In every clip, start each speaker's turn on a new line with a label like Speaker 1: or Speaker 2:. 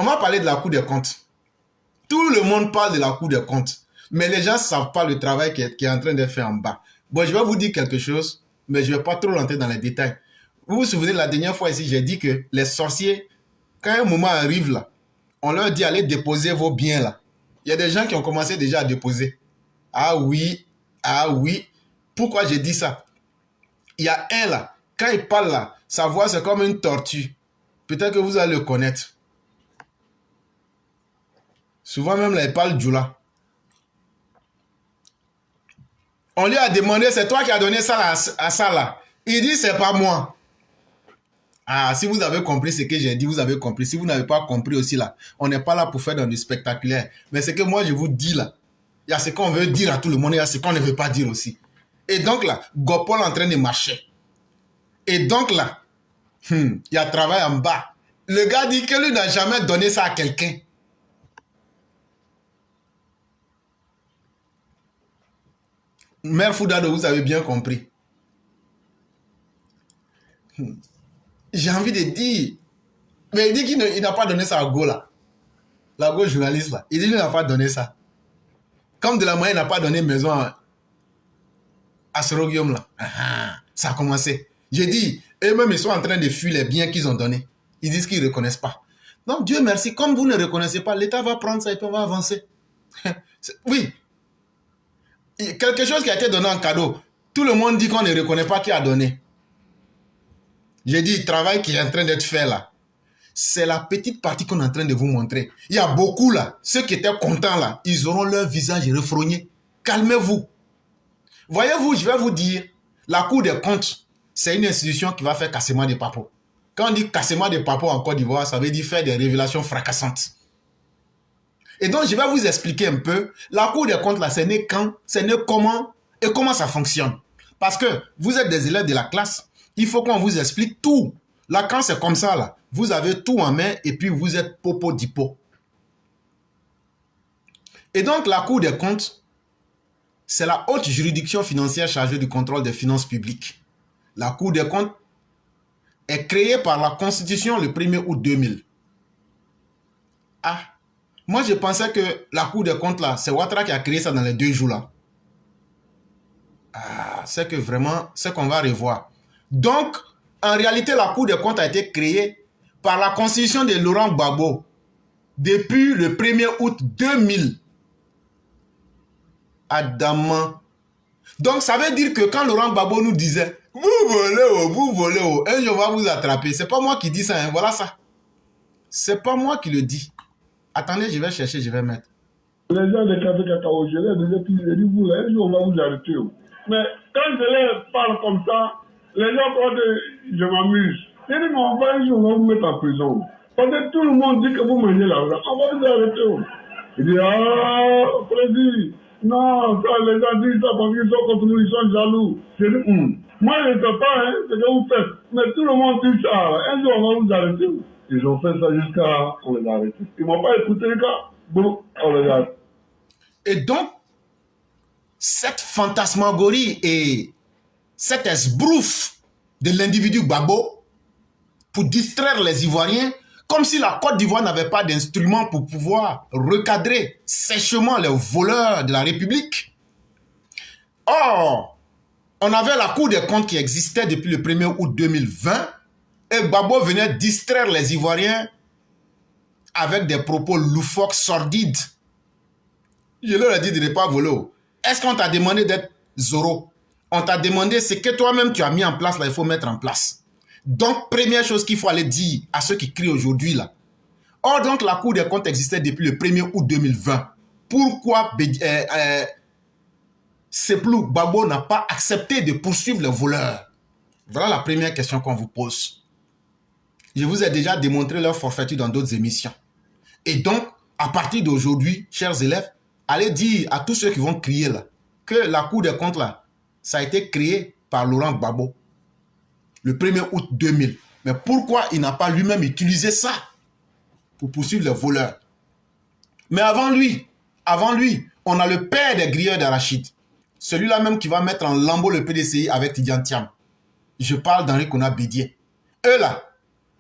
Speaker 1: On va parler de la Cour des comptes. Tout le monde parle de la Cour des comptes. Mais les gens ne savent pas le travail qui est en train d'être fait en bas. Bon, je vais vous dire quelque chose, mais je ne vais pas trop rentrer dans les détails. Vous vous souvenez, la dernière fois ici, j'ai dit que les sorciers, quand un moment arrive là, on leur dit allez déposer vos biens là. Il y a des gens qui ont commencé déjà à déposer. Ah oui, ah oui. Pourquoi j'ai dit ça? Il y a un là, quand il parle là, sa voix c'est comme une tortue. Peut-être que vous allez le connaître. Souvent même là, il parle djoula. On lui a demandé, c'est toi qui as donné ça là, à ça là. Il dit, c'est pas moi. Ah, si vous avez compris ce que j'ai dit, vous avez compris. Si vous n'avez pas compris aussi là, on n'est pas là pour faire dans du spectaculaire. Mais ce que moi je vous dis là, il y a ce qu'on veut dire à tout le monde, il y a ce qu'on ne veut pas dire aussi. Et donc là, Gopol est en train de marcher. Et donc là, il y a travail en bas. Le gars dit que lui n'a jamais donné ça à quelqu'un. Mère Foudado, vous avez bien compris. J'ai envie de dire, mais il dit qu'il n'a pas donné ça à Go là. La Go journaliste là. Il dit qu'il n'a pas donné ça. Comme de la moyenne n'a pas donné maison à ce roguium là. Ça a commencé. J'ai dit, eux-mêmes ils sont en train de fuir les biens qu'ils ont donnés. Ils disent qu'ils ne reconnaissent pas. Donc Dieu merci, comme vous ne reconnaissez pas, l'État va prendre ça et puis on va avancer. Oui. Quelque chose qui a été donné en cadeau. Tout le monde dit qu'on ne reconnaît pas qui a donné. J'ai dit, le travail qui est en train d'être fait là, c'est la petite partie qu'on est en train de vous montrer. Il y a beaucoup là, ceux qui étaient contents là, ils auront leur visage refrogné. Calmez-vous. Voyez-vous, je vais vous dire, la Cour des comptes, c'est une institution qui va faire cassement des papos. Quand on dit cassement des papos en Côte d'Ivoire, ça veut dire faire des révélations fracassantes. Et donc, je vais vous expliquer un peu, la Cour des comptes là, c'est né quand, c'est né comment et comment ça fonctionne. Parce que vous êtes des élèves de la classe, il faut qu'on vous explique tout. Là, quand c'est comme ça, là, vous avez tout en main et puis vous êtes popo dipo. Et donc, la Cour des comptes, c'est la haute juridiction financière chargée du contrôle des finances publiques. La Cour des comptes est créée par la Constitution le 1er août 2000. Ah, moi je pensais que la Cour des comptes, là, c'est Ouattara qui a créé ça dans les 2 jours, là. Ah, c'est que vraiment, c'est qu'on va revoir. Donc, en réalité, la Cour des comptes a été créée par la Constitution de Laurent Gbagbo depuis le 1er août 2000. Adamant. Donc, ça veut dire que quand Laurent Gbagbo nous disait « Vous volez, un jour on va vous attraper », c'est pas moi qui dis ça, hein, voilà ça. C'est pas moi qui le dis. Attendez, je vais chercher, je vais mettre.
Speaker 2: Les gens de Café Cacao, je leur disais, puis je dis, vous, un jour, on va vous arrêter. Mais quand je leur parle comme ça, les gens croient que je m'amuse. Je dis, non, un jour, on va vous mettre en prison. Parce que tout le monde dit que vous mangez l'argent, on va vous arrêter. Il dit, ah, Freddy, non, ça, les gens disent ça parce qu'ils sont contre nous, ils sont jaloux. Je dis, moi, je ne sais pas hein, ce que vous faites, mais tout le monde dit ça. Un jour, on va vous arrêter. Ils ont fait ça jusqu'à on les a arrêtés. Ils ne m'ont pas écouté, les gars. Bon, on les a arrêtés.
Speaker 1: Et donc, cette fantasmagorie et cet esbrouf de l'individu Gbagbo pour distraire les Ivoiriens, comme si la Côte d'Ivoire n'avait pas d'instrument pour pouvoir recadrer sèchement les voleurs de la République. Or, on avait la Cour des comptes qui existait depuis le 1er août 2020 et Gbagbo venait distraire les Ivoiriens avec des propos loufoques, sordides. Je leur ai dit de ne pas voler. Est-ce qu'on t'a demandé d'être Zoro? On t'a demandé ce que toi-même tu as mis en place, là, il faut mettre en place. Donc, première chose qu'il faut aller dire à ceux qui crient aujourd'hui, là. Or, donc, la Cour des comptes existait depuis le 1er août 2020. Pourquoi Seplou Gbagbo n'a pas accepté de poursuivre les voleurs? Voilà la première question qu'on vous pose. Je vous ai déjà démontré leur forfaiture dans d'autres émissions. Et donc, à partir d'aujourd'hui, chers élèves, allez dire à tous ceux qui vont crier là, que la Cour des comptes là, ça a été créé par Laurent Gbagbo le 1er août 2000. Mais pourquoi il n'a pas lui-même utilisé ça pour poursuivre les voleurs? Mais avant lui, on a le père des grilleurs d'arachide. Celui-là même qui va mettre en lambeau le PDCI avec Tidjane Thiam. Je parle d'Henri Konan Bédié. Eux là,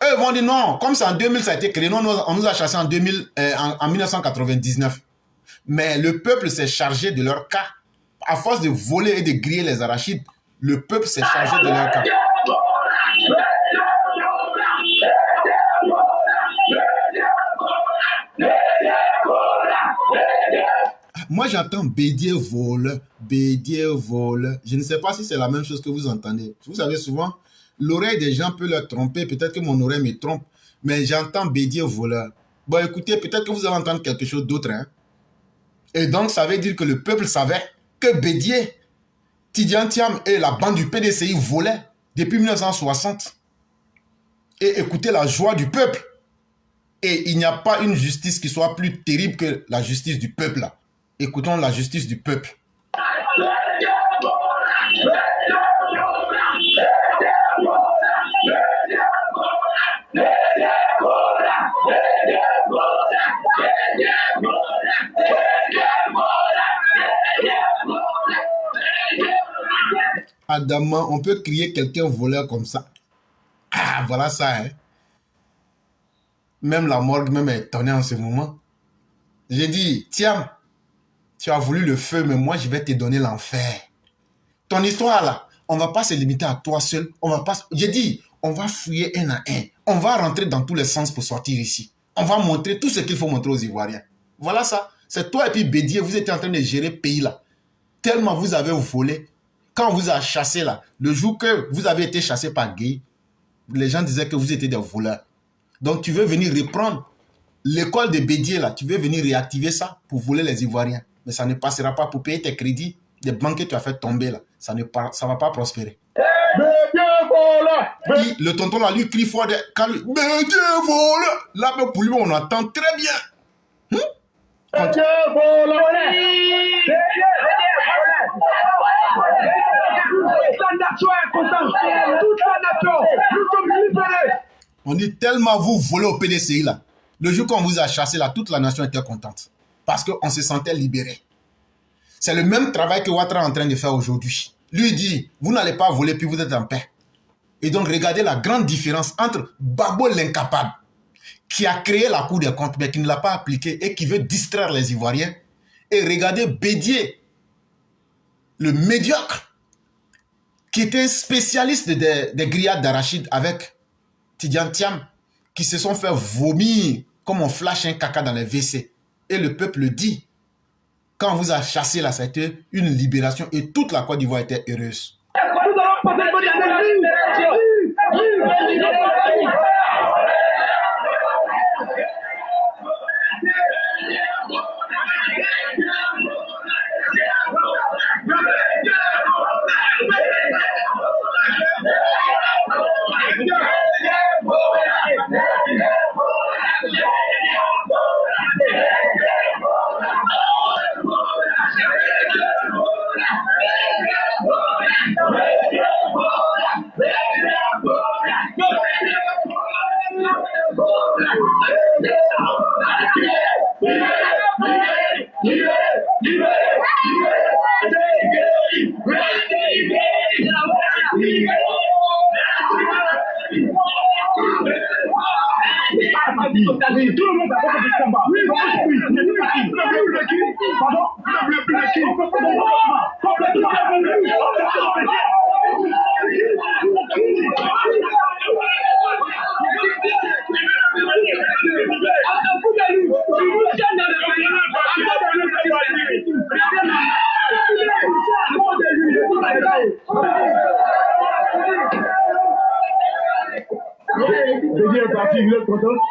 Speaker 1: Eux vont dire non, comme c'est en 2000 ça a été créé, non, on nous a chassés en 1999. Mais le peuple s'est chargé de leur cas. À force de voler et de griller les arachides, le peuple s'est chargé de leur cas. Moi, j'entends Bédier vole, Bédier vole. Je ne sais pas si c'est la même chose que vous entendez. Vous savez, souvent, l'oreille des gens peut leur tromper. Peut-être que mon oreille me trompe. Mais j'entends Bédier voleur. Bon, écoutez, peut-être que vous allez entendre quelque chose d'autre. Hein? Et donc, ça veut dire que le peuple savait que Bédier, Tidjane Thiam et la bande du PDCI volaient depuis 1960. Et écoutez la joie du peuple. Et il n'y a pas une justice qui soit plus terrible que la justice du peuple. Là. Écoutons la justice du peuple. Adama, on peut crier quelqu'un voleur comme ça. Ah, voilà ça, hein. Même la morgue même est étonnée en ce moment. J'ai dit, tiens, tu as voulu le feu, mais moi, je vais te donner l'enfer. Ton histoire, là, on ne va pas se limiter à toi seul. On va pas... J'ai dit, on va fouiller un à un. On va rentrer dans tous les sens pour sortir ici. On va montrer tout ce qu'il faut montrer aux Ivoiriens. Voilà ça. C'est toi et puis Bédier, vous étiez en train de gérer le pays, là. Tellement vous avez volé. Quand on vous a chassé, là, le jour que vous avez été chassé par Guy, les gens disaient que vous étiez des voleurs. Donc, tu veux venir reprendre l'école de Bédier, là. Tu veux venir réactiver ça pour voler les Ivoiriens. Mais ça ne passera pas pour payer tes crédits. Les banques que tu as fait tomber, là. Ça ne va pas prospérer. Le tonton, là, lui, crie fort. Quand lui, Bédier voleur. Là, pour lui, on entend très bien. On dit tellement vous volez au PDCI là. Le jour qu'on vous a chassé là, toute la nation était contente. Parce qu'on se sentait libéré. C'est le même travail que Ouattara est en train de faire aujourd'hui. Lui dit, vous n'allez pas voler puis vous êtes en paix. Et donc regardez la grande différence entre Babo l'incapable, qui a créé la Cour des comptes mais qui ne l'a pas appliquée et qui veut distraire les Ivoiriens. Et regardez Bédier, le médiocre, qui était spécialiste des grillades d'arachide avec Tidjane Thiam, qui se sont fait vomir comme on flash un caca dans les WC. Et le peuple dit, quand on vous a chassé là, ça a été une libération et toute la Côte d'Ivoire était heureuse.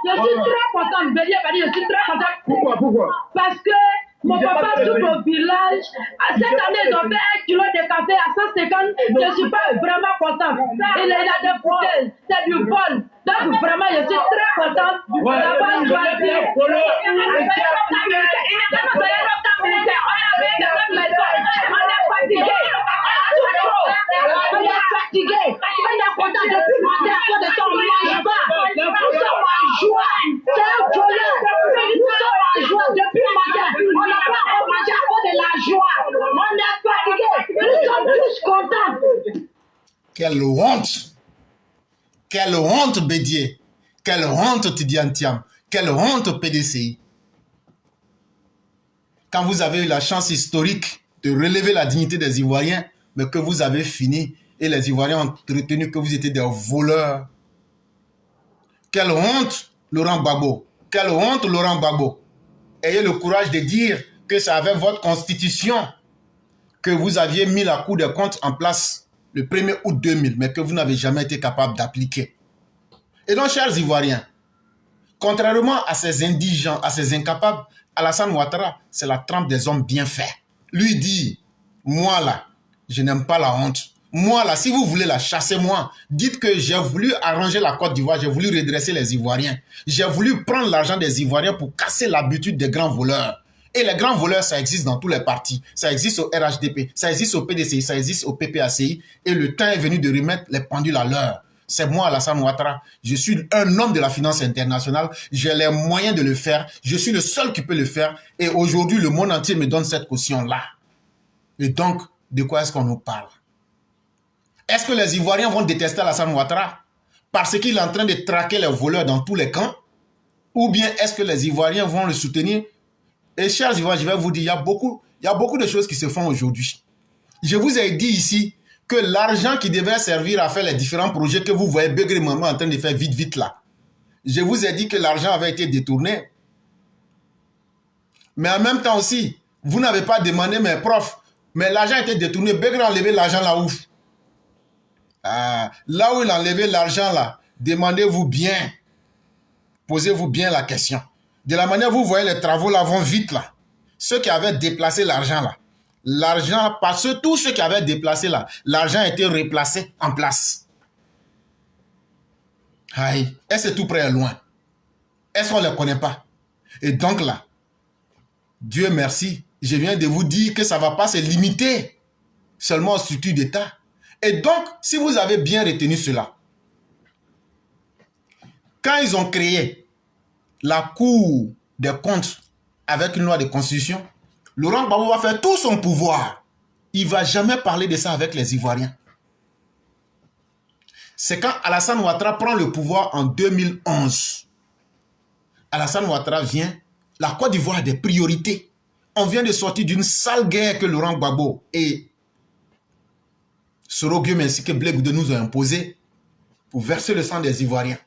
Speaker 3: Je suis très contente. Bédier va dire, je suis très contente.
Speaker 2: Pourquoi?
Speaker 3: Parce que mon papa tout au village, à cette année, ils ont fait 1 kilo de café à 150. Je ne suis pas vraiment contente. Il a des bouteilles, c'est du vol. Donc vraiment, je suis très contente d'avoir choisi. On est fatigué. On est content depuis le matin à cause de son mange pas. Nous sommes en joie. C'est un voleur. Nous sommes en joie depuis le matin. On n'a pas mangé à cause de la joie. On est fatigué. Nous sommes tous contents.
Speaker 1: Quelle honte! Quelle honte, Bédier! Quelle honte, Tidiane Thiam. Quelle honte, PDCI. Quand vous avez eu la chance historique de relever la dignité des Ivoiriens, mais que vous avez fini et les Ivoiriens ont retenu que vous étiez des voleurs. Quelle honte, Laurent Gbagbo. Quelle honte, Laurent Gbagbo. Ayez le courage de dire que c'est avec votre constitution que vous aviez mis la Cour des comptes en place le 1er août 2000, mais que vous n'avez jamais été capable d'appliquer. Et donc, chers Ivoiriens, contrairement à ces indigents, à ces incapables, Alassane Ouattara, c'est la trempe des hommes bien faits. Lui dit, moi là, je n'aime pas la honte. Moi là, si vous voulez la chasser, moi, dites que j'ai voulu arranger la Côte d'Ivoire, j'ai voulu redresser les Ivoiriens. J'ai voulu prendre l'argent des Ivoiriens pour casser l'habitude des grands voleurs. Et les grands voleurs, ça existe dans tous les partis. Ça existe au RHDP, ça existe au PDCI, ça existe au PPACI. Et le temps est venu de remettre les pendules à l'heure. C'est moi, Alassane Ouattara. Je suis un homme de la finance internationale. J'ai les moyens de le faire. Je suis le seul qui peut le faire. Et aujourd'hui, le monde entier me donne cette caution-là. Et donc, de quoi est-ce qu'on nous parle? Est-ce que les Ivoiriens vont détester Alassane Ouattara parce qu'il est en train de traquer les voleurs dans tous les camps? Ou bien est-ce que les Ivoiriens vont le soutenir? Et chers Ivoiriens, je vais vous dire, il y a beaucoup de choses qui se font aujourd'hui. Je vous ai dit ici que l'argent qui devait servir à faire les différents projets que vous voyez Begré Maman en train de faire vite, vite là. Je vous ai dit que l'argent avait été détourné. Mais en même temps aussi, vous n'avez pas demandé mes profs, mais l'argent a été détourné. Begré a enlevé l'argent là où? Là où il a enlevé l'argent là, demandez-vous bien, posez-vous bien la question. De la manière vous voyez les travaux là vont vite là. Ceux qui avaient déplacé l'argent là, l'argent, parce que tous ceux qui avaient déplacé là, l'argent a été replacé en place. Aïe, est-ce que tout près est loin? Est-ce qu'on ne les connaît pas? Et donc là, Dieu merci, je viens de vous dire que ça ne va pas se limiter seulement aux structures d'État. Et donc, si vous avez bien retenu cela, quand ils ont créé la Cour des comptes avec une loi de constitution, Laurent Gbagbo va faire tout son pouvoir. Il ne va jamais parler de ça avec les Ivoiriens. C'est quand Alassane Ouattara prend le pouvoir en 2011. Alassane Ouattara vient, la Côte d'Ivoire a des priorités. On vient de sortir d'une sale guerre que Laurent Gbagbo et Soro Guillaume ainsi que Blé Goudé nous ont imposé pour verser le sang des Ivoiriens.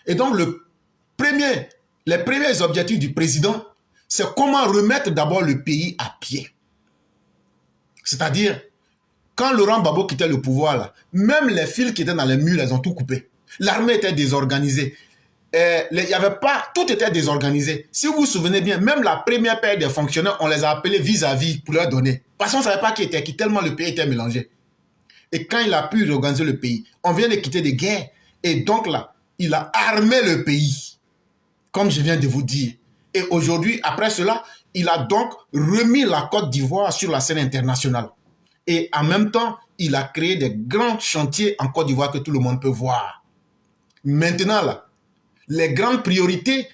Speaker 1: Et donc les premiers objectifs du président, c'est comment remettre d'abord le pays à pied. C'est-à-dire, quand Laurent Gbagbo quittait le pouvoir, là, même les fils qui étaient dans les murs, ils ont tout coupé. L'armée était désorganisée. Il y avait pas, tout était désorganisé. Si vous vous souvenez bien, même la première paire des fonctionnaires, on les a appelés vis-à-vis pour leur donner. Parce qu'on ne savait pas qui était qui, tellement le pays était mélangé. Et quand il a pu réorganiser le pays, on vient de quitter des guerres. Et donc là, il a armé le pays, comme je viens de vous dire. Et aujourd'hui, après cela, il a donc remis la Côte d'Ivoire sur la scène internationale. Et en même temps, il a créé des grands chantiers en Côte d'Ivoire que tout le monde peut voir. Maintenant, là, les grandes priorités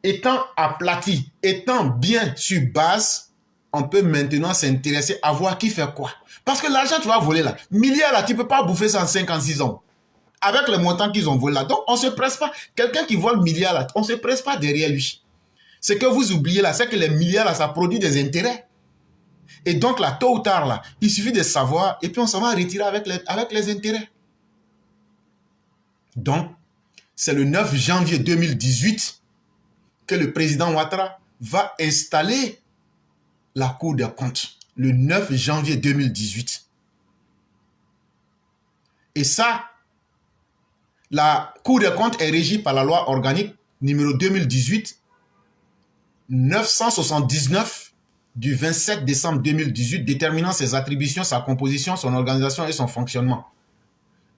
Speaker 1: étant aplaties, étant bien sur base, on peut maintenant s'intéresser à voir qui fait quoi. Parce que l'argent que tu vas voler là, milliards là, tu ne peux pas bouffer ça en 56 ans. Avec les montants qu'ils ont volés là. Donc, on ne se presse pas. Quelqu'un qui vole milliards là, on ne se presse pas derrière lui. Ce que vous oubliez là, c'est que les milliards là, ça produit des intérêts. Et donc là, tôt ou tard là, il suffit de savoir et puis on s'en va retirer avec les intérêts. Donc, c'est le 9 janvier 2018 que le président Ouattara va installer la Cour des comptes. Le 9 janvier 2018. Et ça, la Cour des comptes est régie par la loi organique numéro 2018-979 du 27 décembre 2018 déterminant ses attributions, sa composition, son organisation et son fonctionnement.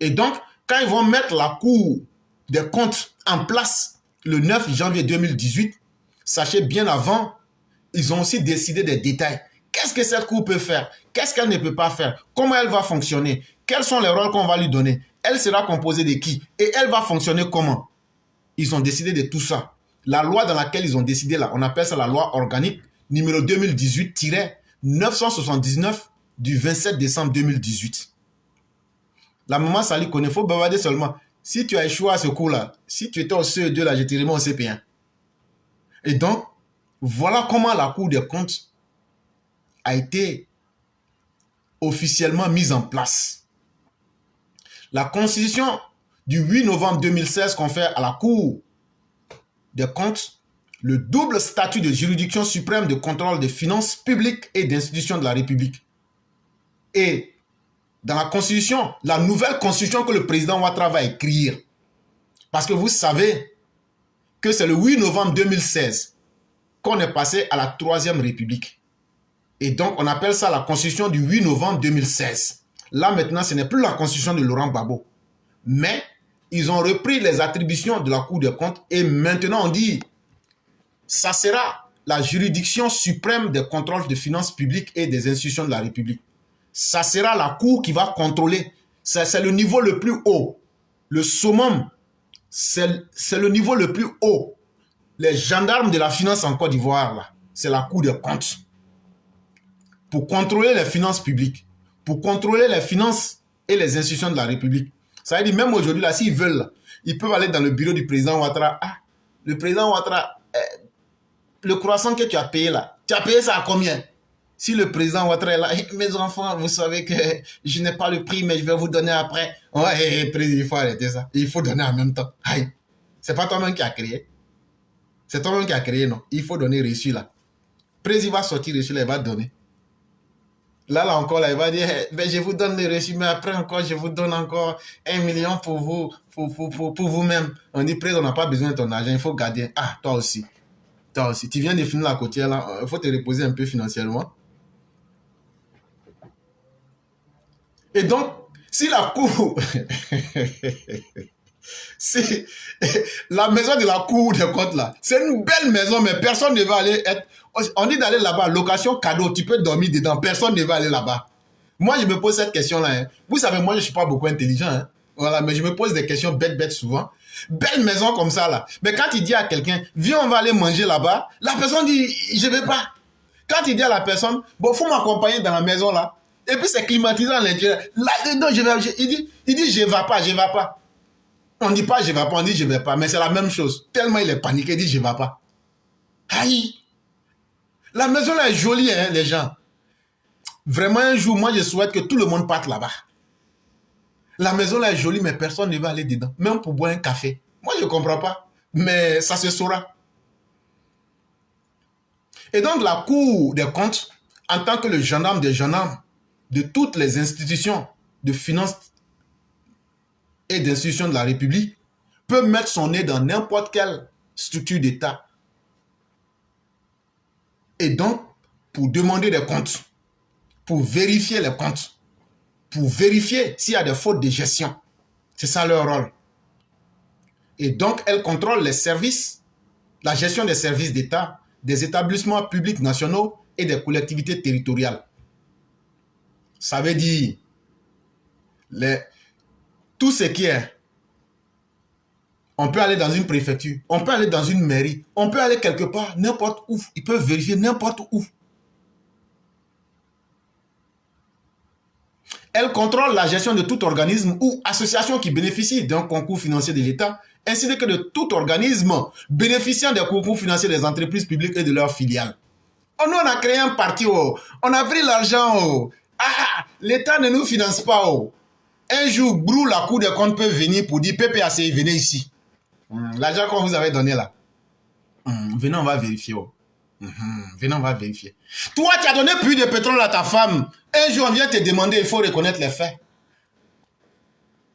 Speaker 1: Et donc, quand ils vont mettre la Cour des comptes en place le 9 janvier 2018, sachez bien avant, ils ont aussi décidé des détails. Qu'est-ce que cette Cour peut faire? Qu'est-ce qu'elle ne peut pas faire? Comment elle va fonctionner? Quels sont les rôles qu'on va lui donner? Elle sera composée de qui? Et elle va fonctionner comment? Ils ont décidé de tout ça. La loi dans laquelle ils ont décidé là, on appelle ça la loi organique numéro 2018-979 du 27 décembre 2018. La maman Sali connaît, il faut bavarder seulement. Si tu as échoué à ce coup-là, si tu étais au CE2, là, je te remets au CP1. Et donc, voilà comment la Cour des comptes a été officiellement mise en place. La constitution du 8 novembre 2016 confère à la Cour des comptes le double statut de juridiction suprême de contrôle des finances publiques et d'institutions de la République. Et dans la constitution, la nouvelle constitution que le président Ouattara va écrire, parce que vous savez que c'est le 8 novembre 2016 qu'on est passé à la 3e République. Et donc, on appelle ça la constitution du 8 novembre 2016. Là, maintenant, ce n'est plus la constitution de Laurent Gbagbo. Mais, ils ont repris les attributions de la Cour des comptes et maintenant, on dit, ça sera la juridiction suprême des contrôles de finances publiques et des institutions de la République. Ça sera la Cour qui va contrôler. C'est le niveau le plus haut. Le summum, c'est le niveau le plus haut. Les gendarmes de la finance en Côte d'Ivoire, c'est la Cour des comptes. Pour contrôler les finances publiques, pour contrôler les finances et les institutions de la République. Ça veut dire, même aujourd'hui, là, s'ils veulent, là, ils peuvent aller dans le bureau du président Ouattara. Ah, le président Ouattara, le croissant que tu as payé là, tu as payé ça à combien? Si le président Ouattara est là, mes enfants, vous savez que je n'ai pas le prix, mais je vais vous donner après. Ouais, président, il faut arrêter ça. Il faut donner en même temps. Aïe. C'est pas toi-même qui a créé. C'est toi-même qui a créé, non. Il faut donner reçu là. Président va sortir reçu là, il va donner. Là encore, là, il va dire, ben, je vous donne le reçu, mais après encore, je vous donne encore 1 million pour vous, pour vous-même. On dit, président, on n'a pas besoin de ton argent, il faut garder. Ah, toi aussi. Toi aussi. Tu viens de finir la côtière, là, il faut te reposer un peu financièrement. Et donc, si la Cour, si la maison de la Cour des comptes, là, c'est une belle maison, mais personne ne va aller être... On dit d'aller là-bas, location cadeau, tu peux dormir dedans, personne ne va aller là-bas. Moi, je me pose cette question-là. Hein. Vous savez, moi, je ne suis pas beaucoup intelligent. Hein. Voilà, mais je me pose des questions bêtes souvent. Belle maison comme ça, là. Mais quand il dit à quelqu'un, viens, on va aller manger là-bas, la personne dit, je ne vais pas. Quand il dit à la personne, bon, il faut m'accompagner dans la maison, là. Et puis, c'est climatisé à l'intérieur. Là, non, il dit, je ne vais pas, je ne vais pas. On ne dit pas, je ne vais pas, on dit, je ne vais pas. Mais c'est la même chose. Tellement il est paniqué, il dit, je ne vais pas. Aïe! La maison là est jolie, hein, les gens. Vraiment, un jour, moi, je souhaite que tout le monde parte là-bas. La maison là est jolie, mais personne ne va aller dedans. Même pour boire un café. Moi, je ne comprends pas. Mais ça se saura. Et donc, la Cour des comptes, en tant que le gendarme des gendarmes de toutes les institutions de finances et d'institutions de la République, peut mettre son nez dans n'importe quelle structure d'État. Et donc, pour demander des comptes, pour vérifier les comptes, pour vérifier s'il y a des fautes de gestion. C'est ça leur rôle. Et donc, elle contrôle les services, la gestion des services d'État, des établissements publics nationaux et des collectivités territoriales. Ça veut dire tout ce qui est. On peut aller dans une préfecture, on peut aller dans une mairie, on peut aller quelque part, n'importe où. Ils peuvent vérifier n'importe où. Elle contrôle la gestion de tout organisme ou association qui bénéficie d'un concours financier de l'État, ainsi que de tout organisme bénéficiant des concours financiers des entreprises publiques et de leurs filiales. Oh, nous, on a créé un parti, oh. On a pris l'argent. Oh. Ah, l'État ne nous finance pas. Oh. Un jour, Brou, la Cour des comptes peut venir pour dire PPAC, venez ici. L'argent qu'on vous avait donné là. Venez, on va vérifier. Oh. Venez, on va vérifier. Toi, tu as donné plus de pétrole à ta femme. Un jour, on vient te demander, il faut reconnaître les faits.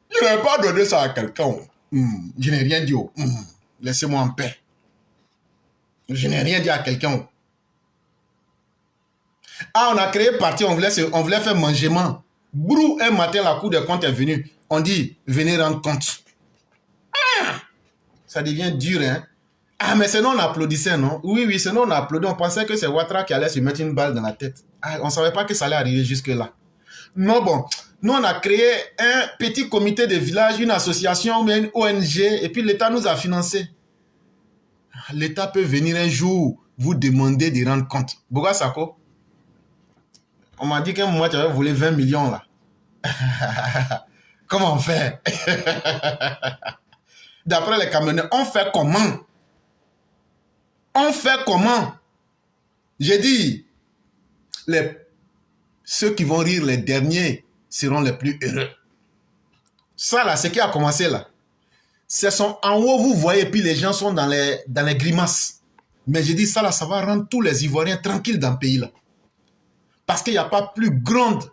Speaker 1: Je n'ai pas donné ça à quelqu'un. Oh. Je n'ai rien dit. Oh. Laissez-moi en paix. Je n'ai rien dit à quelqu'un. Oh. Ah, on a créé parti, on voulait faire mangement. Brou, un matin, la Cour des comptes est venue. On dit, venez rendre compte. Ça devient dur, hein. Ah, mais sinon on applaudissait, non? Oui, sinon on applaudit. On pensait que c'est Ouattara qui allait se mettre une balle dans la tête. Ah, on ne savait pas que ça allait arriver jusque-là. Non, bon. Nous, on a créé un petit comité de village, une association, une ONG, et puis l'État nous a financé. L'État peut venir un jour vous demander de rendre compte. Boga Sako, on m'a dit qu'un mois, tu avais volé 20 millions, là. Comment on fait? D'après les Camerounais, on fait comment? On fait comment? J'ai dit, ceux qui vont rire les derniers seront les plus heureux. Ça là, ce qui a commencé là, ce sont en haut, vous voyez, puis les gens sont dans les grimaces. Mais j'ai dit ça là, ça va rendre tous les Ivoiriens tranquilles dans le pays là. Parce qu'il n'y a pas plus grande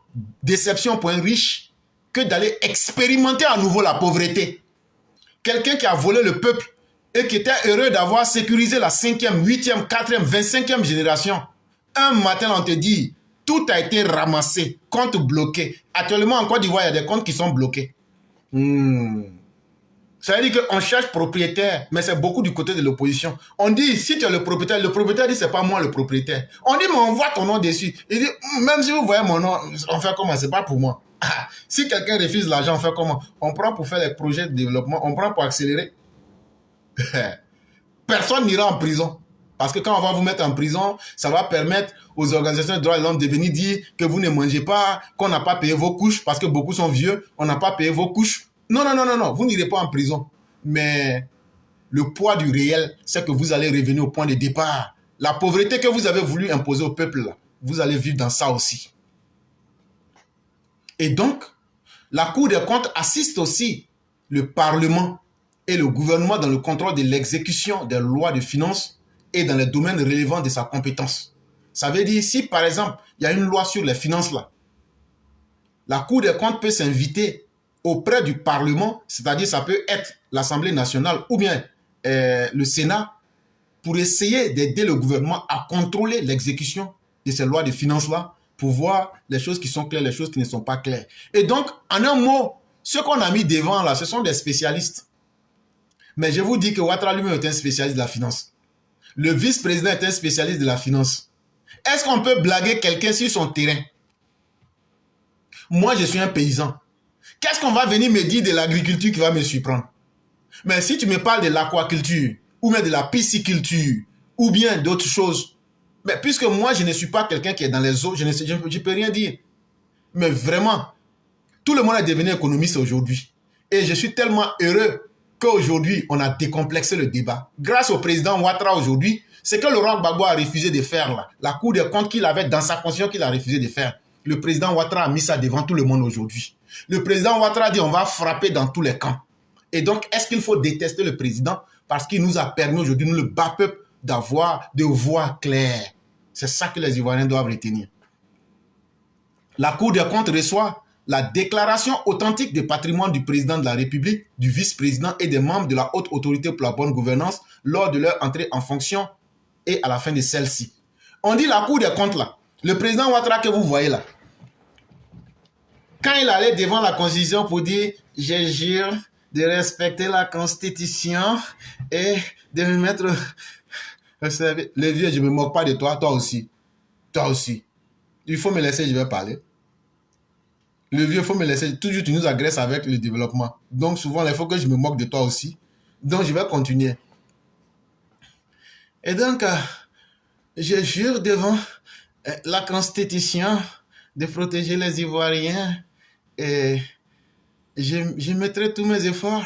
Speaker 1: déception pour un riche que d'aller expérimenter à nouveau la pauvreté. Quelqu'un qui a volé le peuple et qui était heureux d'avoir sécurisé la 5e, 8e, 4e, 25e génération. Un matin, on te dit, tout a été ramassé, compte bloqué. Actuellement, en Côte d'Ivoire, il y a des comptes qui sont bloqués. Ça veut dire qu'on cherche propriétaire, mais c'est beaucoup du côté de l'opposition. On dit, si tu es le propriétaire dit, c'est pas moi le propriétaire. On dit, mais on voit ton nom dessus. Il dit, même si vous voyez mon nom, on fait comment? C'est pas pour moi. Si quelqu'un refuse l'argent, on fait comment? On prend pour faire les projets de développement, on prend pour accélérer. Personne n'ira en prison. Parce que quand on va vous mettre en prison, ça va permettre aux organisations de droits de l'homme de venir dire que vous ne mangez pas, qu'on n'a pas payé vos couches, parce que beaucoup sont vieux, on n'a pas payé vos couches. Non, non, non, non, non, vous n'irez pas en prison. Mais le poids du réel, c'est que vous allez revenir au point de départ. La pauvreté que vous avez voulu imposer au peuple, là, vous allez vivre dans ça aussi. Et donc, la Cour des comptes assiste aussi le Parlement et le gouvernement dans le contrôle de l'exécution des lois de finances et dans les domaines relevant de sa compétence. Ça veut dire, si par exemple, il y a une loi sur les finances là, la Cour des comptes peut s'inviter auprès du Parlement, c'est-à-dire ça peut être l'Assemblée nationale ou bien le Sénat, pour essayer d'aider le gouvernement à contrôler l'exécution de ces lois de finances-là, pour voir les choses qui sont claires, les choses qui ne sont pas claires. Et donc, en un mot, ce qu'on a mis devant là, ce sont des spécialistes. Mais je vous dis que Ouattara lui-même est un spécialiste de la finance. Le vice-président est un spécialiste de la finance. Est-ce qu'on peut blaguer quelqu'un sur son terrain? Moi, je suis un paysan. Qu'est-ce qu'on va venir me dire de l'agriculture qui va me surprendre? Mais si tu me parles de l'aquaculture, ou même de la pisciculture, ou bien d'autres choses, mais puisque moi, je ne suis pas quelqu'un qui est dans les eaux, je ne peux rien dire. Mais vraiment, tout le monde est devenu économiste aujourd'hui. Et je suis tellement heureux qu'aujourd'hui, on a décomplexé le débat. Grâce au président Ouattara aujourd'hui, c'est que Laurent Gbagbo a refusé de faire là. La Cour des comptes qu'il avait dans sa constitution qu'il a refusé de faire. Le président Ouattara a mis ça devant tout le monde aujourd'hui. Le président Ouattara dit on va frapper dans tous les camps. Et donc, est-ce qu'il faut détester le président parce qu'il nous a permis aujourd'hui, nous le bas peuple, d'avoir des voix claires? C'est ça que les Ivoiriens doivent retenir. La Cour des comptes reçoit la déclaration authentique de patrimoine du président de la République, du vice-président et des membres de la haute autorité pour la bonne gouvernance lors de leur entrée en fonction et à la fin de celle-ci. On dit la Cour des comptes là, le président Ouattara que vous voyez là, quand il allait devant la Constitution pour dire « Je jure de respecter la Constitution et de me mettre... » Le vieux, je ne me moque pas de toi, toi aussi. Toi aussi. Il faut me laisser, je vais parler. Le vieux, il faut me laisser. Toujours, tu nous agresses avec le développement. Donc, souvent, il faut que je me moque de toi aussi. Donc, je vais continuer. Et donc, je jure devant la Constitution de protéger les Ivoiriens et je mettrai tous mes efforts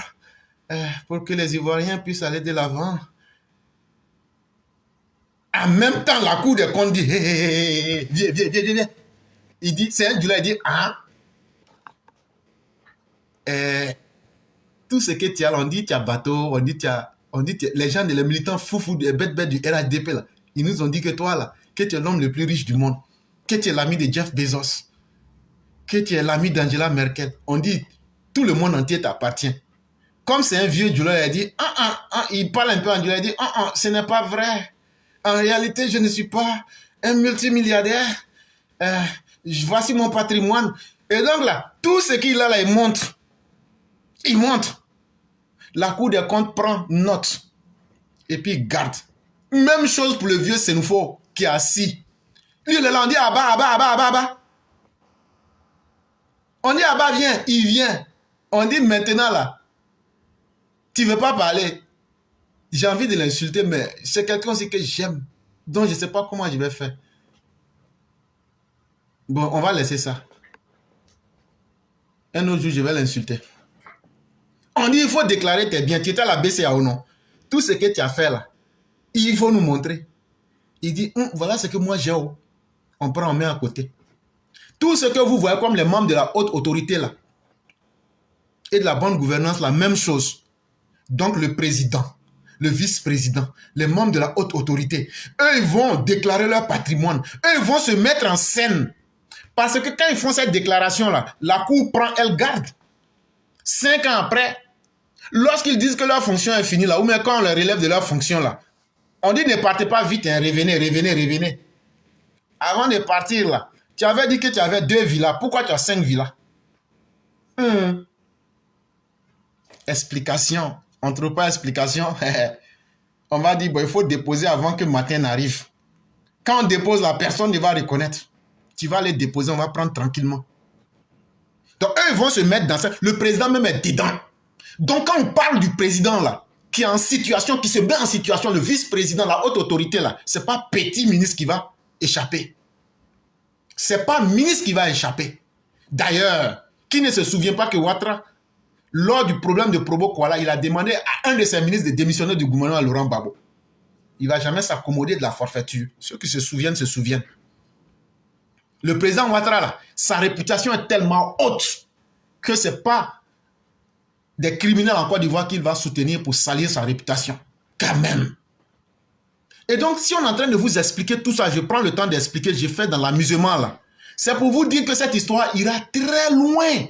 Speaker 1: pour que les Ivoiriens puissent aller de l'avant. En même temps, la Cour des comptes dit hey, viens. Il dit, c'est un du là, il dit tout ce que tu as, on dit tu as bateau, on dit les gens, les militants foufou, les bêtes du RHDP là, ils nous ont dit que toi là, que tu es l'homme le plus riche du monde, que tu es l'ami de Jeff Bezos, que tu es l'ami d'Angela Merkel. On dit tout le monde entier t'appartient. Comme c'est un vieux du là, il dit il parle un peu en du là, il dit ce n'est pas vrai. En réalité, je ne suis pas un multimilliardaire. Voici mon patrimoine. Et donc là, tout ce qu'il a là, il montre. Il montre. La Cour des comptes prend note. Et puis il garde. Même chose pour le vieux Senufo qui est assis. Lui, il est là, on dit Abba. On dit Abba, viens, il vient. On dit maintenant là, tu ne veux pas parler. J'ai envie de l'insulter, mais c'est quelqu'un aussi que j'aime. Donc, je ne sais pas comment je vais faire. Bon, on va laisser ça. Un autre jour, je vais l'insulter. On dit, il faut déclarer tes biens. Tu étais à la BCA ou non? Tout ce que tu as fait là, il faut nous montrer. Il dit, voilà ce que moi j'ai. On prend, on met à côté. Tout ce que vous voyez comme les membres de la haute autorité là, et de la bonne gouvernance, la même chose. Donc le président, le vice-président, les membres de la haute autorité, eux, ils vont déclarer leur patrimoine. Eux, ils vont se mettre en scène. Parce que quand ils font cette déclaration-là, la Cour prend, elle garde. 5 ans après, lorsqu'ils disent que leur fonction est finie, là, ou même quand on les relève de leur fonction, là, on dit ne partez pas vite, hein, revenez, revenez, revenez. Avant de partir, là, tu avais dit que tu avais 2 villas. Pourquoi tu as 5 villas? Explication. On ne trouve pas explication. On va dire, bon, il faut déposer avant que le matin n'arrive. Quand on dépose, la personne ne va reconnaître. Tu vas les déposer, on va prendre tranquillement. Donc, eux, ils vont se mettre dans ça. Le président même est dedans. Donc, quand on parle du président, là, qui est en situation, qui se met en situation, le vice-président, la haute autorité, là, ce n'est pas petit ministre qui va échapper. Ce n'est pas ministre qui va échapper. D'ailleurs, qui ne se souvient pas que Ouattara, lors du problème de Probo Kuala, il a demandé à un de ses ministres de démissionner du gouvernement, à Laurent Gbagbo. Il ne va jamais s'accommoder de la forfaiture. Ceux qui se souviennent, se souviennent. Le président Ouattara, là, sa réputation est tellement haute que ce n'est pas des criminels en Côte d'Ivoire qu'il va soutenir pour salir sa réputation. Quand même. Et donc, si on est en train de vous expliquer tout ça, je prends le temps d'expliquer, je fais dans l'amusement là. C'est pour vous dire que cette histoire ira très loin.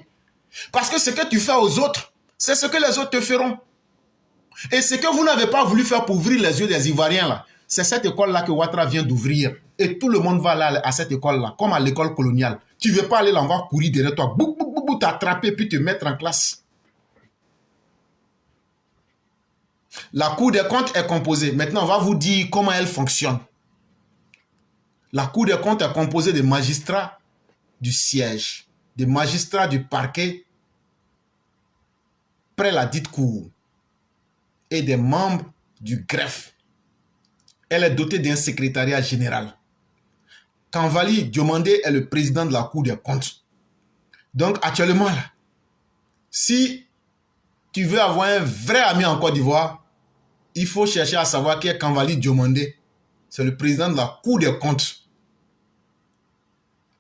Speaker 1: Parce que ce que tu fais aux autres, c'est ce que les autres te feront. Et ce que vous n'avez pas voulu faire pour ouvrir les yeux des Ivoiriens là, c'est cette école-là que Ouattara vient d'ouvrir. Et tout le monde va aller à cette école-là, comme à l'école coloniale. Tu ne veux pas aller là, on va courir derrière toi, bouc, bouc, bouc, bouc, t'attraper, puis te mettre en classe. La Cour des comptes est composée. Maintenant, on va vous dire comment elle fonctionne. La Cour des comptes est composée de magistrats du siège, des magistrats du parquet près la dite cour et des membres du greffe. Elle est dotée d'un secrétariat général. Kanvali Diomandé est le président de la Cour des comptes. Donc actuellement, là, si tu veux avoir un vrai ami en Côte d'Ivoire, il faut chercher à savoir qui est Kanvali Diomandé. C'est le président de la Cour des comptes.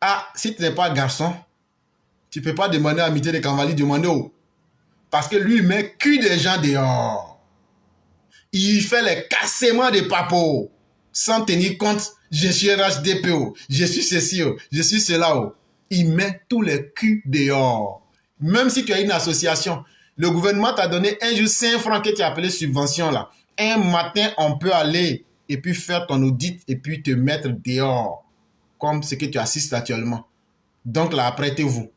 Speaker 1: Ah, si tu n'es pas garçon, tu ne peux pas demander l'amitié de Kanvali Diomandé. Parce que lui, il met cul des gens dehors. Il fait les cassements de papo. Sans tenir compte, je suis RHDPO, je suis ceci, je suis cela. Il met tous les culs dehors. Même si tu as une association, le gouvernement t'a donné un jour 5 francs que tu as appelé subvention là. Un matin, on peut aller et puis faire ton audit et puis te mettre dehors. Comme ce que tu assistes actuellement. Donc là, apprêtez-vous.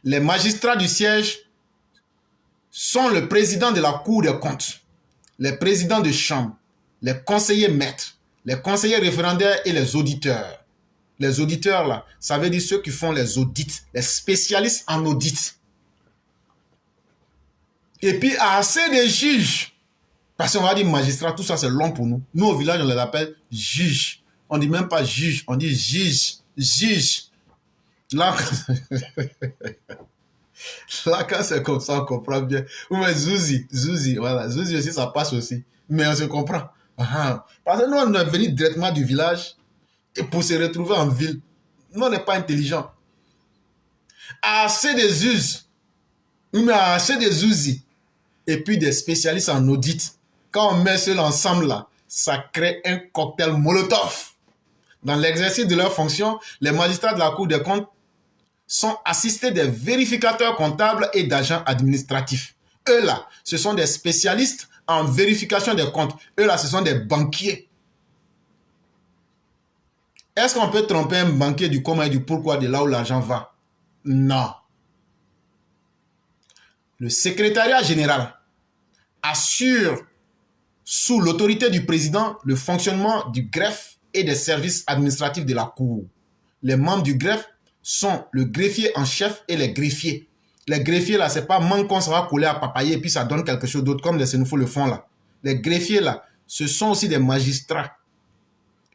Speaker 1: Les magistrats du siège sont le président de la Cour des comptes, les présidents de chambre, les conseillers maîtres, les conseillers référendaires et les auditeurs. Les auditeurs, là, ça veut dire ceux qui font les audits, les spécialistes en audit. Et puis, assez de juges. Parce qu'on va dire magistrat, tout ça c'est long pour nous. Nous, au village, on les appelle juges. On ne dit même pas juge, on dit juge. Juge. Là, là quand c'est comme ça, on comprend bien. Ou mais Zouzi, voilà. Zouzi aussi, ça passe aussi. Mais on se comprend. Parce que nous, on est venu directement du village et pour se retrouver en ville. Nous, on n'est pas intelligent. Assez de Zuz, mais assez de Zouzi, et puis des spécialistes en audit. Quand on met cela ensemble, là, ça crée un cocktail Molotov. Dans l'exercice de leur fonction, les magistrats de la Cour des comptes sont assistés des vérificateurs comptables et d'agents administratifs. Eux là, ce sont des spécialistes en vérification des comptes. Eux là, ce sont des banquiers. Est-ce qu'on peut tromper un banquier du comment et du pourquoi de là où l'argent va? Non. Le secrétariat général assure sous l'autorité du président le fonctionnement du greffe et des services administratifs de la Cour. Les membres du greffe sont le greffier en chef et les greffiers. Les greffiers, là, c'est pas mancon, ça va coller à papayer et puis ça donne quelque chose d'autre, comme les Sénoufos le font, là. Les greffiers, là, ce sont aussi des magistrats.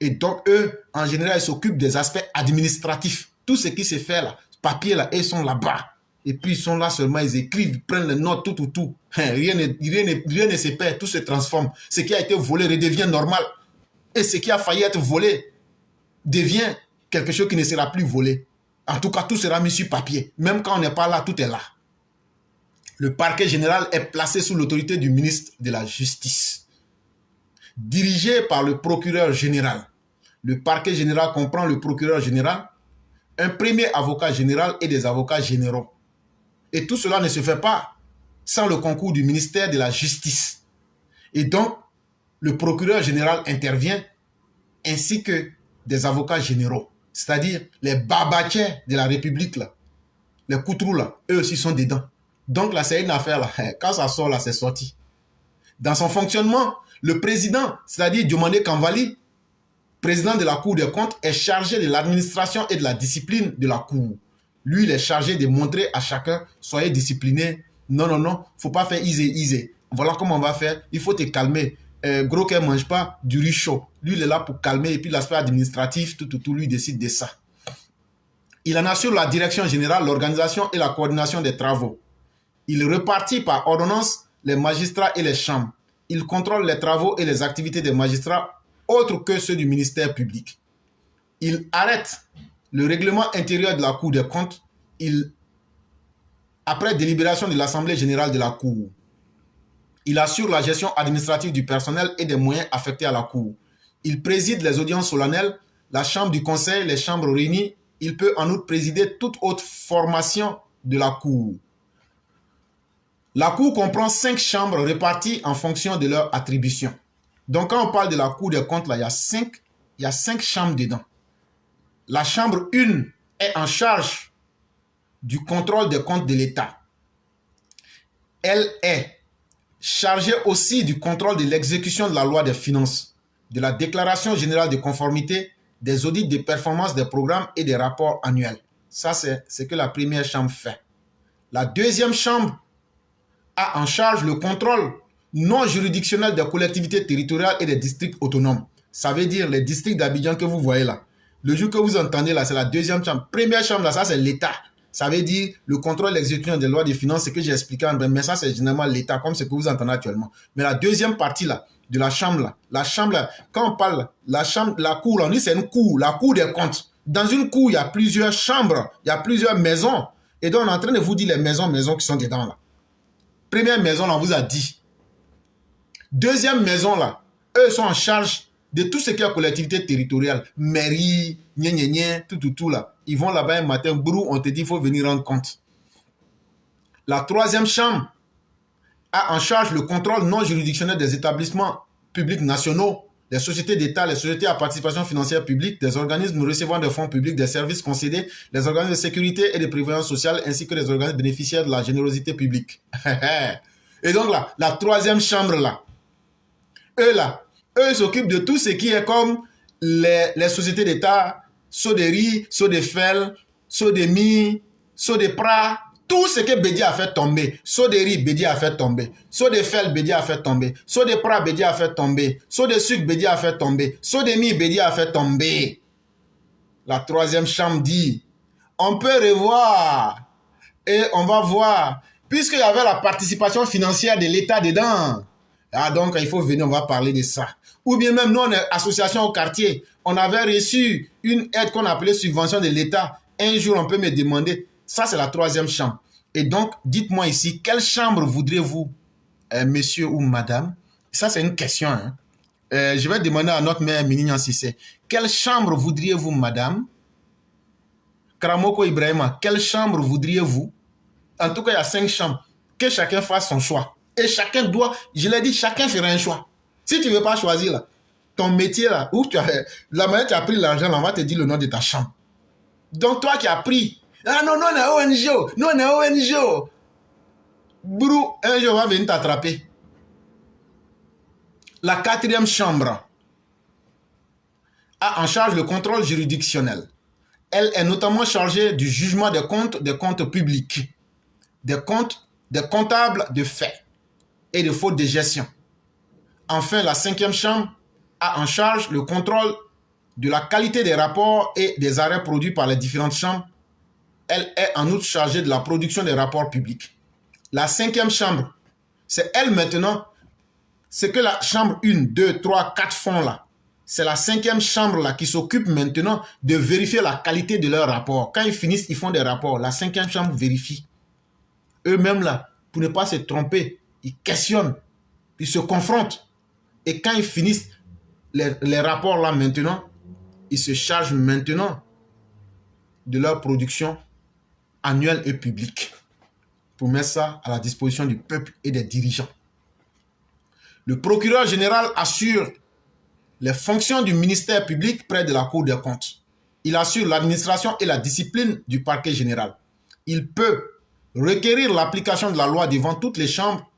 Speaker 1: Et donc, eux, en général, ils s'occupent des aspects administratifs. Tout ce qui se fait, là, papier, là, ils sont là-bas. Et puis ils sont là seulement, ils écrivent, ils prennent les notes, tout. Rien ne se perd, tout se transforme. Ce qui a été volé redevient normal. Et ce qui a failli être volé devient quelque chose qui ne sera plus volé. En tout cas, tout sera mis sur papier. Même quand on n'est pas là, tout est là. Le parquet général est placé sous l'autorité du ministre de la Justice. Dirigé par le procureur général. Le parquet général comprend le procureur général, un premier avocat général et des avocats généraux. Et tout cela ne se fait pas sans le concours du ministère de la Justice. Et donc, le procureur général intervient ainsi que des avocats généraux. C'est-à-dire les babatiers de la République, là, les coutrous, là, eux aussi sont dedans. Donc là, c'est une affaire, là. Quand ça sort, là, c'est sorti. Dans son fonctionnement, le président, c'est-à-dire Diomandé Kamvali, président de la Cour des comptes, est chargé de l'administration et de la discipline de la Cour. Lui, il est chargé de montrer à chacun, soyez discipliné. Non, il ne faut pas faire easy. Voilà comment on va faire. Il faut te calmer. Gros qu'elle ne mange pas du riz chaud. Lui, il est là pour calmer. Et puis l'aspect administratif, tout, lui décide de ça. Il en assure la direction générale, l'organisation et la coordination des travaux. Il répartit par ordonnance les magistrats et les chambres. Il contrôle les travaux et les activités des magistrats autres que ceux du ministère public. Il arrête le règlement intérieur de la Cour des comptes après délibération de l'Assemblée générale de la Cour. Il assure la gestion administrative du personnel et des moyens affectés à la Cour. Il préside les audiences solennelles, la chambre du conseil, les chambres réunies. Il peut en outre présider toute autre formation de la Cour. La Cour comprend 5 chambres réparties en fonction de leur attribution. Donc quand on parle de la Cour des comptes, là, il y a 5 chambres dedans. La chambre 1 est en charge du contrôle des comptes de l'État. Elle est chargée aussi du contrôle de l'exécution de la loi des finances, de la déclaration générale de conformité, des audits de performance des programmes et des rapports annuels. Ça, c'est ce que la première chambre fait. La deuxième chambre a en charge le contrôle non juridictionnel des collectivités territoriales et des districts autonomes. Ça veut dire les districts d'Abidjan que vous voyez là. Le jour que vous entendez là, c'est la deuxième chambre. Première chambre là, ça c'est l'État. Ça veut dire le contrôle et l'exécution des lois de finances, ce que j'ai expliqué en bref, mais ça c'est généralement l'État, comme ce que vous entendez actuellement. Mais la deuxième partie là, de la chambre là, quand on parle, la cour là, on dit c'est une cour, la cour des comptes. Dans une cour, il y a plusieurs chambres, il y a plusieurs maisons. Et donc on est en train de vous dire les maisons qui sont dedans là. Première maison là, on vous a dit. Deuxième maison là, eux sont en charge de tout ce qui est collectivité territoriale, mairie, tout là. Ils vont là-bas un matin, brou, on te dit il faut venir rendre compte. La troisième chambre a en charge le contrôle non juridictionnel des établissements publics nationaux, des sociétés d'État, les sociétés à participation financière publique, des organismes recevant des fonds publics, des services concédés, les organismes de sécurité et de prévoyance sociale, ainsi que les organismes bénéficiaires de la générosité publique. Et donc là, la troisième chambre là, eux s'occupent de tout ce qui est comme les sociétés d'État, Soderi, Sodefel, Sodemi, Sodepra, tout ce que Bédia a fait tomber. Soderi, Bédia a fait tomber. Sodefel, Bédia a fait tomber. Sodepra, Bédia a fait tomber. Sodesuc, Bédia a fait tomber. Sodemi, Bédia a fait tomber. La troisième chambre dit, on peut revoir et on va voir, puisqu'il y avait la participation financière de l'État dedans. Ah donc, il faut venir, on va parler de ça. Ou bien même, nous, on est association au quartier. On avait reçu une aide qu'on appelait subvention de l'État. Un jour, on peut me demander, ça c'est la troisième chambre. Et donc, dites-moi ici, quelle chambre voudrez-vous, monsieur ou madame? Ça, c'est une question. Hein? Je vais demander à notre mère Minignan Sissé. Quelle chambre voudriez-vous, madame? Kramoko Ibrahima, quelle chambre voudriez-vous? En tout cas, il y a 5 chambres. Que chacun fasse son choix. Et chacun doit, je l'ai dit, chacun fera un choix. Si tu ne veux pas choisir là, ton métier là, où tu as, la manière tu as pris l'argent là, on va te dire le nom de ta chambre. Donc toi qui as pris, ah non, non, on est ONG, non, on est ONG. Brou, un jour on va venir t'attraper. La quatrième chambre a en charge le contrôle juridictionnel. Elle est notamment chargée du jugement des comptes publics, des comptables de faits et de fautes de gestion. Enfin, la 5e chambre a en charge le contrôle de la qualité des rapports et des arrêts produits par les différentes chambres elle est en outre chargée de la production des rapports publics. La 5e chambre, c'est elle maintenant, c'est que la chambre 1, 2, 3, 4 fonds là, c'est la 5e chambre là qui s'occupe maintenant de vérifier la qualité de leurs rapports. Quand ils finissent, ils font des rapports. La 5e chambre vérifie. Eux-mêmes là, pour ne pas se tromper, ils questionnent, ils se confrontent. Et quand ils finissent les rapports là maintenant, ils se chargent maintenant de leur production annuelle et publique pour mettre ça à la disposition du peuple et des dirigeants. Le procureur général assure les fonctions du ministère public près de la Cour des comptes. Il assure l'administration et la discipline du parquet général. Il peut requérir l'application de la loi devant toutes les chambres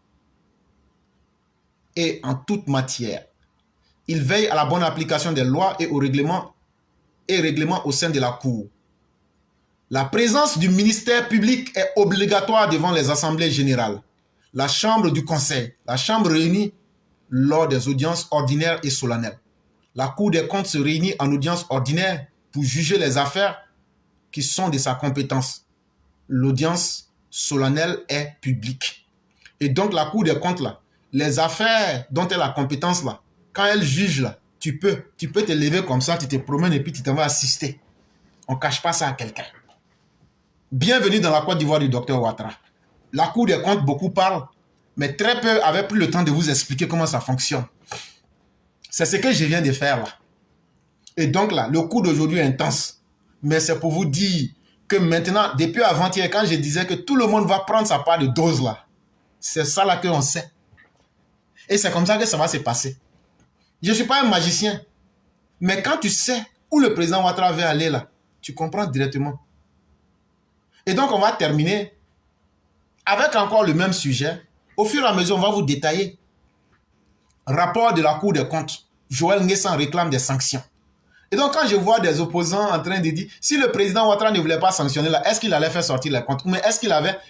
Speaker 1: et en toute matière. Il veille à la bonne application des lois et aux règlements au sein de la Cour. La présence du ministère public est obligatoire devant les assemblées générales. La chambre du conseil, la chambre réunie lors des audiences ordinaires et solennelles. La Cour des comptes se réunit en audience ordinaire pour juger les affaires qui sont de sa compétence. L'audience solennelle est publique. Et donc la Cour des comptes, là, les affaires dont elle a compétence, là, quand elle juge, là, tu peux te lever comme ça, tu te promènes et puis tu t'en vas assister. On ne cache pas ça à quelqu'un. Bienvenue dans la Côte d'Ivoire du docteur Ouattara. La Cour des comptes, beaucoup parlent, mais très peu avaient pris le temps de vous expliquer comment ça fonctionne. C'est ce que je viens de faire là. Et donc là, le cours d'aujourd'hui est intense. Mais c'est pour vous dire que maintenant, depuis avant-hier, quand je disais que tout le monde va prendre sa part de dose là, c'est ça là qu'on sait. Et c'est comme ça que ça va se passer. Je ne suis pas un magicien. Mais quand tu sais où le président Ouattara veut aller là, tu comprends directement. Et donc on va terminer avec encore le même sujet. Au fur et à mesure, on va vous détailler. Rapport de la Cour des comptes. Joël Nguessan réclame des sanctions. Et donc, quand je vois des opposants en train de dire, si le président Ouattara ne voulait pas sanctionner là, est-ce qu'il allait faire sortir les comptes? Mais est-ce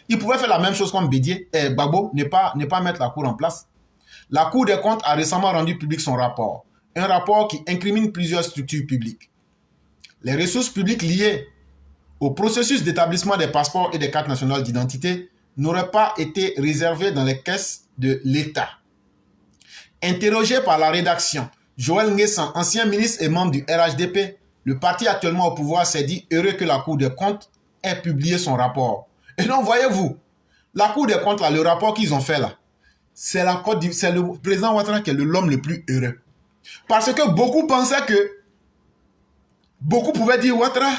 Speaker 1: il pouvait faire la même chose comme Bédié et Gbagbo, ne pas mettre la Cour en place? La Cour des comptes a récemment rendu public son rapport. Un rapport qui incrimine plusieurs structures publiques. Les ressources publiques liées au processus d'établissement des passeports et des cartes nationales d'identité n'auraient pas été réservées dans les caisses de l'État. Interrogé par la rédaction, Joël Nguessan, ancien ministre et membre du RHDP, le parti actuellement au pouvoir, s'est dit heureux que la Cour des comptes ait publié son rapport. Et donc, voyez-vous, la Cour des comptes, là, le rapport qu'ils ont fait là, c'est le président Ouattara qui est l'homme le plus heureux. Parce que beaucoup pensaient que, beaucoup pouvaient dire Ouattara,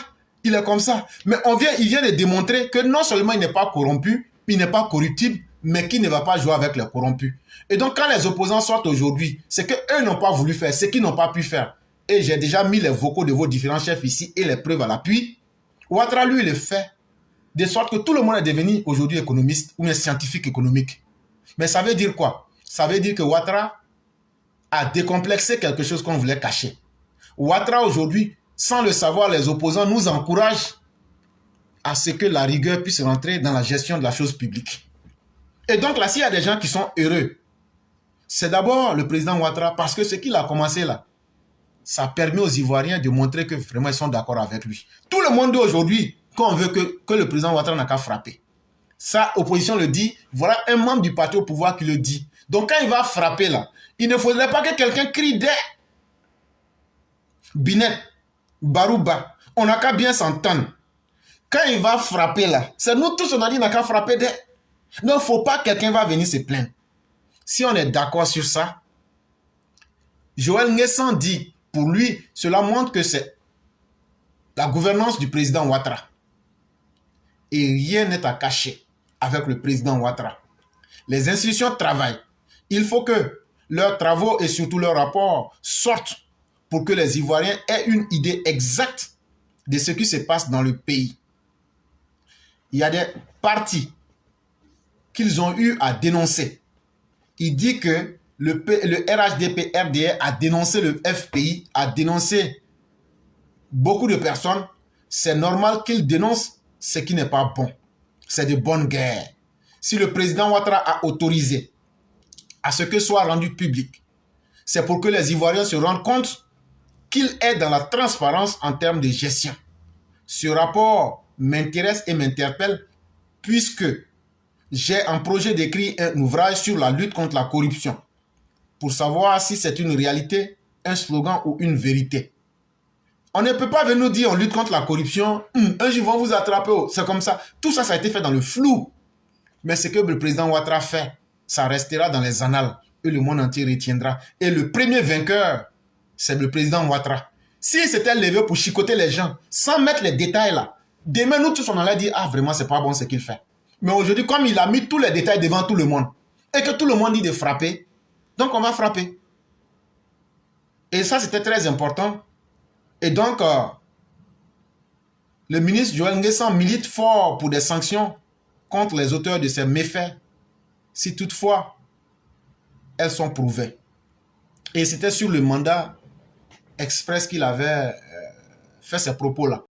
Speaker 1: il est comme ça. Mais il vient de démontrer que non seulement il n'est pas corrompu, il n'est pas corruptible, mais qu'il ne va pas jouer avec les corrompus. Et donc, quand les opposants sortent aujourd'hui, c'est qu'eux n'ont pas voulu faire, c'est qu'ils n'ont pas pu faire. Et j'ai déjà mis les vocaux de vos différents chefs ici et les preuves à l'appui. Ouattara, lui, il le fait de sorte que tout le monde est devenu aujourd'hui économiste ou un scientifique économique. Mais ça veut dire quoi? Ça veut dire que Ouattara a décomplexé quelque chose qu'on voulait cacher. Ouattara, aujourd'hui, sans le savoir, les opposants nous encouragent à ce que la rigueur puisse rentrer dans la gestion de la chose publique. Et donc là, s'il y a des gens qui sont heureux, c'est d'abord le président Ouattara, parce que ce qu'il a commencé là, ça permet aux Ivoiriens de montrer que vraiment ils sont d'accord avec lui. Tout le monde dit aujourd'hui qu'on veut que le président Ouattara n'a qu'à frapper. Ça, l'opposition le dit, voilà un membre du parti au pouvoir qui le dit. Donc quand il va frapper là, il ne faudrait pas que quelqu'un crie des Binet, Barouba, on n'a qu'à bien s'entendre. Quand il va frapper là, c'est nous tous on a dit on n'a qu'à frapper des. Donc il ne faut pas que quelqu'un va venir se plaindre. Si on est d'accord sur ça, Joël Nguessan dit, pour lui, cela montre que c'est la gouvernance du président Ouattara. Et rien n'est à cacher avec le président Ouattara. Les institutions travaillent. Il faut que leurs travaux et surtout leurs rapports sortent pour que les Ivoiriens aient une idée exacte de ce qui se passe dans le pays. Il y a des partis qu'ils ont eu à dénoncer. Il dit que le RHDP, RDR a dénoncé le FPI, a dénoncé beaucoup de personnes. C'est normal qu'ils dénoncent ce qui n'est pas bon. C'est de bonne guerre. Si le président Ouattara a autorisé à ce que soit rendu public, c'est pour que les Ivoiriens se rendent compte qu'il est dans la transparence en termes de gestion. Ce rapport m'intéresse et m'interpelle puisque j'ai en projet d'écrire un ouvrage sur la lutte contre la corruption pour savoir si c'est une réalité, un slogan ou une vérité. On ne peut pas venir nous dire on lutte contre la corruption, un jour ils vont vous attraper, c'est comme ça. Tout ça, ça a été fait dans le flou. Mais ce que le président Ouattara fait, ça restera dans les annales et le monde entier retiendra. Et le premier vainqueur, c'est le président Ouattara. S'il s'était levé pour chicoter les gens, sans mettre les détails là, demain nous tous on allait dire, ah vraiment c'est pas bon ce qu'il fait. Mais aujourd'hui, comme il a mis tous les détails devant tout le monde, et que tout le monde dit de frapper, donc on va frapper. Et ça c'était très important. Et donc, le ministre Joël Nguessan milite fort pour des sanctions contre les auteurs de ces méfaits, si toutefois elles sont prouvées. Et c'était sur le mandat express qu'il avait fait ces propos-là.